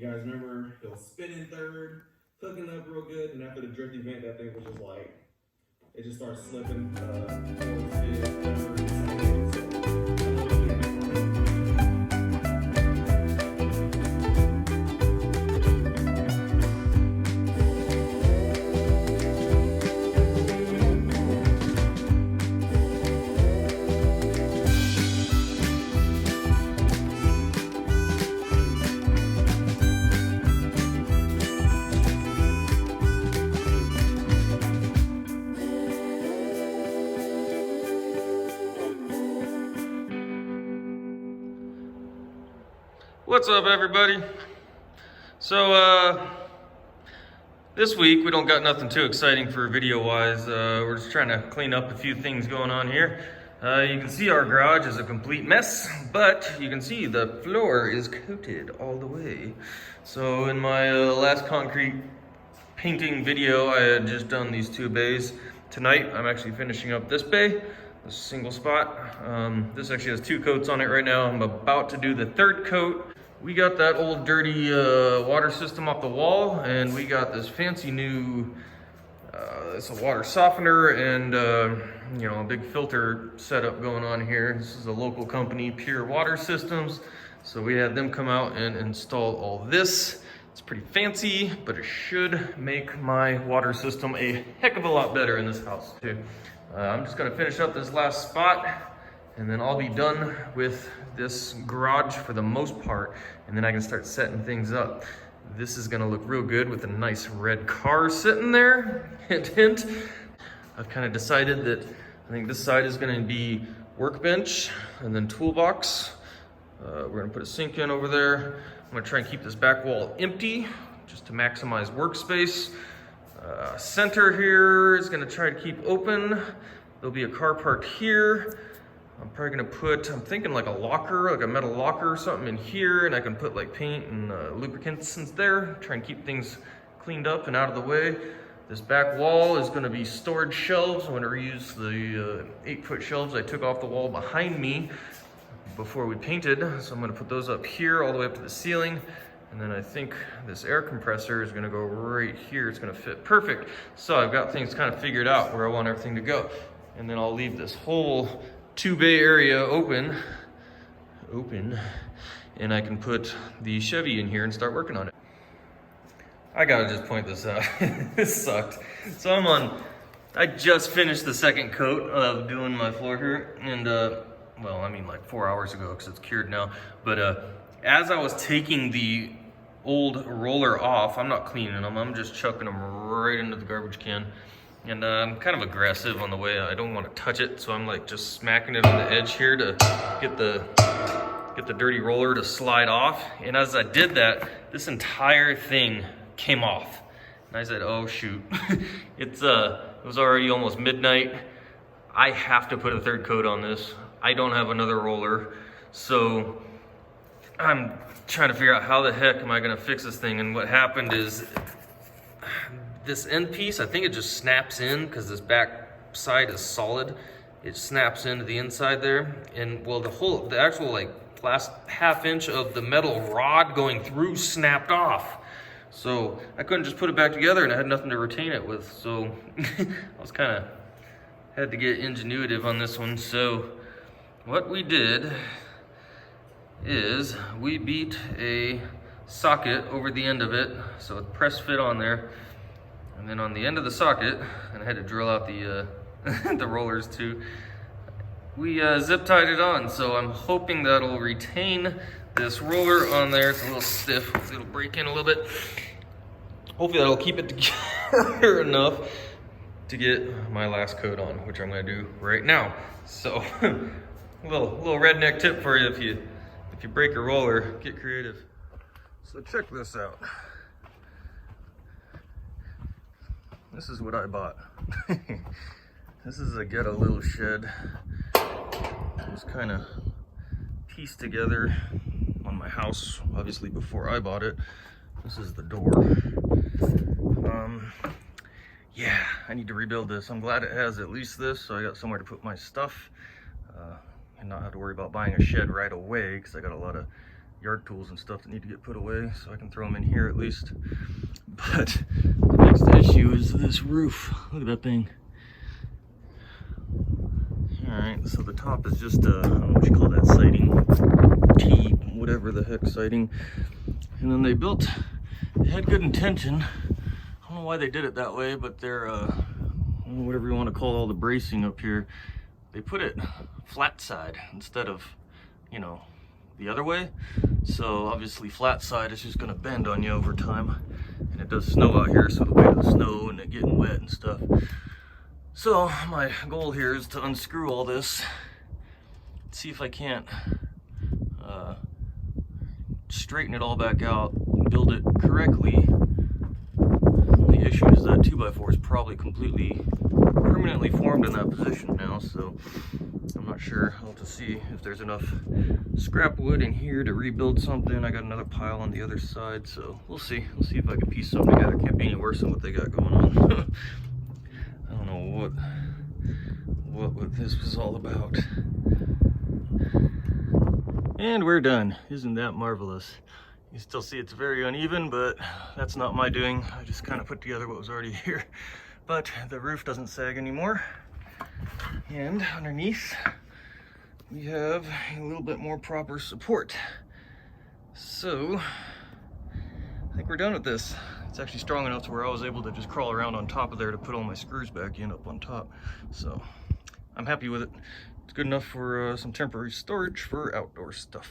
You guys remember it was spinning third, hooking up real good, and after the drift event, that thing was just like, it just started slipping towards fifth, third, second. What's up, everybody? So this week we don't got nothing too exciting for video wise. We're just trying to clean up a few things going on here. You can see our garage is a complete mess, but you can see the floor is coated all the way. So in my last concrete painting video, I had just done these two bays. Tonight I'm actually finishing up this bay, this single spot. This actually has two coats on it right now. I'm about to do the third coat. We got that old dirty water system off the wall, and we got this fancy new it's a water softener and you know, a big filter setup going on here. This is a local company, Pure Water Systems. So we had them come out and install all this. It's pretty fancy, but it should make my water system a heck of a lot better in this house too. I'm just gonna finish up this last spot, and then I'll be done with this garage for the most part, and then I can start setting things up. This is gonna look real good with a nice red car sitting there. Hint, hint. I've kind of decided that I think this side is gonna be workbench and then toolbox. We're gonna put a sink in over there. I'm gonna try and keep this back wall empty just to maximize workspace. Center here is gonna try to keep open. There'll be a car parked here. I'm probably gonna put, I'm thinking like a locker, like a metal locker or something in here, and I can put like paint and lubricants in there, try and keep things cleaned up and out of the way. This back wall is gonna be storage shelves. I'm gonna reuse the 8-foot shelves I took off the wall behind me before we painted. So I'm gonna put those up here all the way up to the ceiling. And then I think this air compressor is gonna go right here. It's gonna fit perfect. So I've got things kind of figured out where I want everything to go. And then I'll leave this whole 2-bay area open, and I can put the Chevy in here and start working on it. I gotta just point this out. This sucked. So I just finished the second coat of doing my floor here, and well, I mean like 4 hours ago because it's cured now. But as I was taking the old roller off, I'm not cleaning them, I'm just chucking them right into the garbage can. And I'm kind of aggressive on the way. I don't want to touch it, so I'm like just smacking it on the edge here to get the dirty roller to slide off. And as I did that, this entire thing came off. And I said, oh shoot. It was already almost midnight. I have to put a third coat on this. I don't have another roller. So I'm trying to figure out how the heck am I gonna fix this thing. And what happened is, this end piece, I think it just snaps in because this back side is solid. It snaps into the inside there. And well, the actual like last ½ inch of the metal rod going through snapped off. So I couldn't just put it back together, and I had nothing to retain it with. So I was kind of, had to get ingenuitive on this one. So what we did is we beat a socket over the end of it. So it press fit on there. And then on the end of the socket, and I had to drill out the the rollers too, we zip tied it on. So I'm hoping that'll retain this roller on there. It's a little stiff, it'll break in a little bit. Hopefully that'll keep it together enough to get my last coat on, which I'm gonna do right now. So a little redneck tip for you: if you break a roller, get creative. So check this out. This is what I bought. This is a Get a Little shed. It was kind of pieced together on my house, obviously before I bought it. This is the door. Yeah, I need to rebuild this. I'm glad it has at least this, so I got somewhere to put my stuff and not have to worry about buying a shed right away, because I got a lot of yard tools and stuff that need to get put away, so I can throw them in here at least. But the next issue is this roof. Look at that thing. Alright, so the top is just, I don't know what you call that siding, T, whatever the heck siding. And then they had good intention. I don't know why they did it that way, but they're, whatever you want to call all the bracing up here, they put it flat side instead of, you know, the other way. So obviously flat side is just going to bend on you over time. And it does snow out here, so the weight of the snow and it getting wet and stuff. So my goal here is to unscrew all this, see if I can't straighten it all back out, build it correctly. The issue is that 2x4 is probably completely permanently formed in that position now, so I'm not sure. I'll have to see if there's enough scrap wood in here to rebuild something. I got another pile on the other side, so we'll see. We'll see if I can piece something together. Can't be any worse than what they got going on. I don't know what this was all about. And we're done. Isn't that marvelous? You still see it's very uneven, but that's not my doing. I just kind of put together what was already here. But the roof doesn't sag anymore. And underneath, we have a little bit more proper support. So, I think we're done with this. It's actually strong enough to where I was able to just crawl around on top of there to put all my screws back in up on top. So, I'm happy with it. It's good enough for some temporary storage for outdoor stuff.